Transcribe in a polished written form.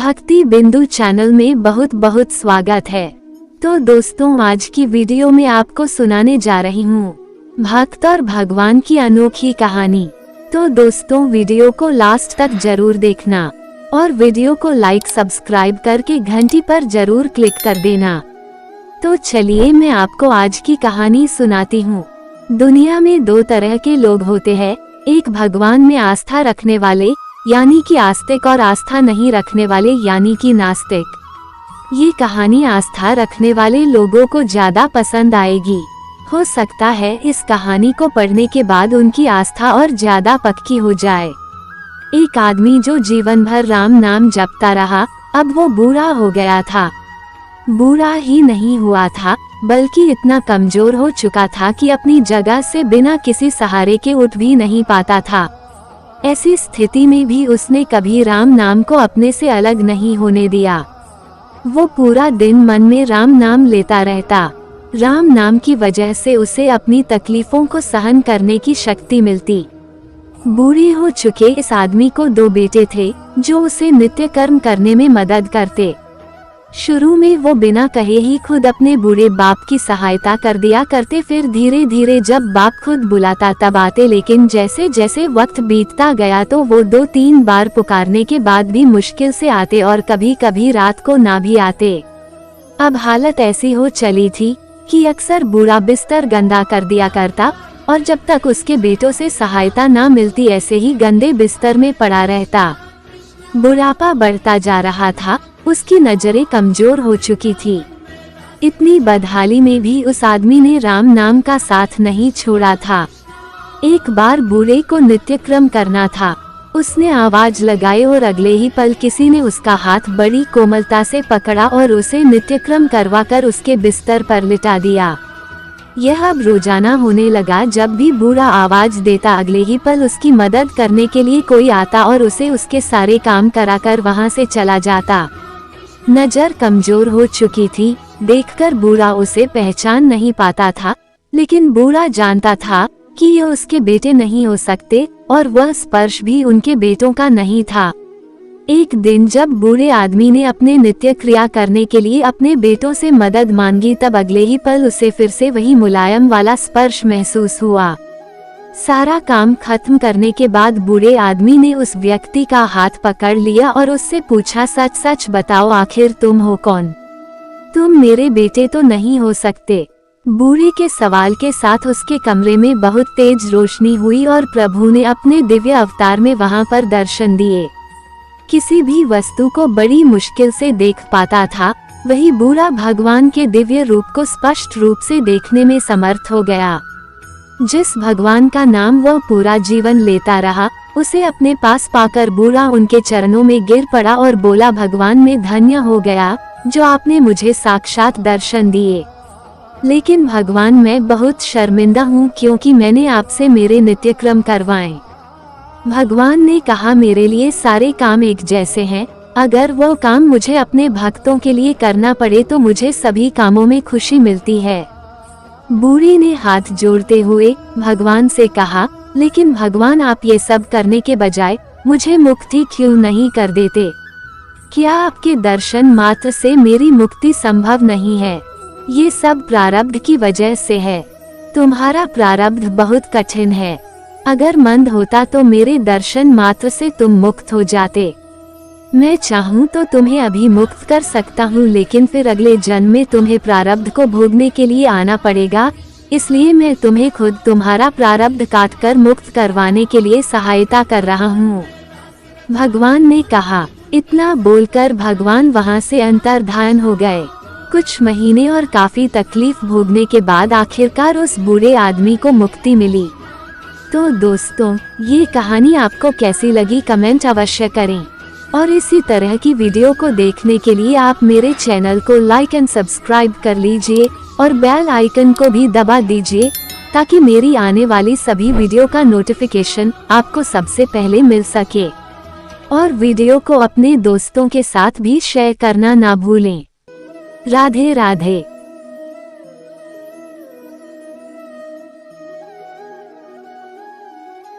भक्ति बिंदु चैनल में बहुत बहुत स्वागत है। तो दोस्तों, आज की वीडियो में आपको सुनाने जा रही हूँ भक्त और भगवान की अनोखी कहानी। तो दोस्तों, वीडियो को लास्ट तक जरूर देखना और वीडियो को लाइक सब्सक्राइब करके घंटी पर जरूर क्लिक कर देना। तो चलिए मैं आपको आज की कहानी सुनाती हूँ। दुनिया में दो तरह के लोग होते हैं, एक भगवान में आस्था रखने वाले यानी कि आस्तिक और आस्था नहीं रखने वाले यानी कि नास्तिक। ये कहानी आस्था रखने वाले लोगों को ज्यादा पसंद आएगी। हो सकता है इस कहानी को पढ़ने के बाद उनकी आस्था और ज्यादा पक्की हो जाए। एक आदमी जो जीवन भर राम नाम जपता रहा, अब वो बूढ़ा हो गया था। बूढ़ा ही नहीं हुआ था, बल्कि इतना कमजोर हो चुका था कि अपनी जगह से बिना किसी सहारे के उठ भी नहीं पाता था। ऐसी स्थिति में भी उसने कभी राम नाम को अपने से अलग नहीं होने दिया। वो पूरा दिन मन में राम नाम लेता रहता। राम नाम की वजह से उसे अपनी तकलीफों को सहन करने की शक्ति मिलती। बूढ़े हो चुके इस आदमी को दो बेटे थे जो उसे नित्य कर्म करने में मदद करते। शुरू में वो बिना कहे ही खुद अपने बूढ़े बाप की सहायता कर दिया करते, फिर धीरे धीरे जब बाप खुद बुलाता तब आते, लेकिन जैसे जैसे वक्त बीतता गया तो वो 2-3 बार पुकारने के बाद भी मुश्किल से आते और कभी कभी रात को ना भी आते। अब हालत ऐसी हो चली थी कि अक्सर बूढ़ा बिस्तर गंदा कर दिया करता और जब तक उसके बेटों से सहायता ना मिलती ऐसे ही गंदे बिस्तर में पड़ा रहता। बुढ़ापा बढ़ता जा रहा था, उसकी नजरें कमजोर हो चुकी थी। इतनी बदहाली में भी उस आदमी ने राम नाम का साथ नहीं छोड़ा था। एक बार बूढ़े को नित्यक्रम करना था। उसने आवाज लगाई और अगले ही पल किसी ने उसका हाथ बड़ी कोमलता से पकड़ा और उसे नित्यक्रम करवाकर उसके बिस्तर पर लिटा दिया। यह अब रोजाना होने लगा। जब भी बूढ़ा आवाज देता अगले ही पल उसकी मदद करने के लिए कोई आता और उसे उसके सारे काम कराकर वहां से चला जाता। नजर कमजोर हो चुकी थी, देखकर बूढ़ा उसे पहचान नहीं पाता था, लेकिन बूढ़ा जानता था कि ये उसके बेटे नहीं हो सकते और वह स्पर्श भी उनके बेटों का नहीं था। एक दिन जब बूढ़े आदमी ने अपने नित्य क्रिया करने के लिए अपने बेटों से मदद मांगी तब अगले ही पल उसे फिर से वही मुलायम वाला स्पर्श महसूस हुआ। सारा काम खत्म करने के बाद बूढ़े आदमी ने उस व्यक्ति का हाथ पकड़ लिया और उससे पूछा, सच सच बताओ, आखिर तुम हो कौन? तुम मेरे बेटे तो नहीं हो सकते। बूढ़े के सवाल के साथ उसके कमरे में बहुत तेज रोशनी हुई और प्रभु ने अपने दिव्य अवतार में वहां पर दर्शन दिए। किसी भी वस्तु को बड़ी मुश्किल से देख पाता था, वही बूढ़ा भगवान के दिव्य रूप को स्पष्ट रूप से देखने में समर्थ हो गया। जिस भगवान का नाम वह पूरा जीवन लेता रहा, उसे अपने पास पाकर बूढ़ा उनके चरणों में गिर पड़ा और बोला, भगवान मैं धन्य हो गया जो आपने मुझे साक्षात दर्शन दिए। लेकिन भगवान मैं बहुत शर्मिंदा हूँ क्योंकि मैंने आपसे मेरे नित्यक्रम करवाए। भगवान ने कहा, मेरे लिए सारे काम एक जैसे हैं, अगर वो काम मुझे अपने भक्तों के लिए करना पड़े तो मुझे सभी कामों में खुशी मिलती है। बूढ़े ने हाथ जोड़ते हुए भगवान से कहा, लेकिन भगवान आप ये सब करने के बजाय मुझे मुक्ति क्यों नहीं कर देते? क्या आपके दर्शन मात्र से मेरी मुक्ति संभव नहीं है? ये सब प्रारब्ध की वजह से है। तुम्हारा प्रारब्ध बहुत कठिन है। अगर मंद होता तो मेरे दर्शन मात्र से तुम मुक्त हो जाते। मैं चाहूँ तो तुम्हें अभी मुक्त कर सकता हूँ, लेकिन फिर अगले जन्म में तुम्हें प्रारब्ध को भोगने के लिए आना पड़ेगा, इसलिए मैं तुम्हें खुद तुम्हारा प्रारब्ध काटकर मुक्त करवाने के लिए सहायता कर रहा हूँ। भगवान ने कहा। इतना बोलकर भगवान वहाँ से अंतर्धान हो गए। कुछ महीने और काफी तकलीफ भोगने के बाद आखिरकार उस बूढ़े आदमी को मुक्ति मिली। तो दोस्तों, ये कहानी आपको कैसी लगी कमेंट अवश्य करें और इसी तरह की वीडियो को देखने के लिए आप मेरे चैनल को लाइक एंड सब्सक्राइब कर लीजिए और बेल आइकन को भी दबा दीजिए ताकि मेरी आने वाली सभी वीडियो का नोटिफिकेशन आपको सबसे पहले मिल सके। और वीडियो को अपने दोस्तों के साथ भी शेयर करना ना भूलें। राधे राधे।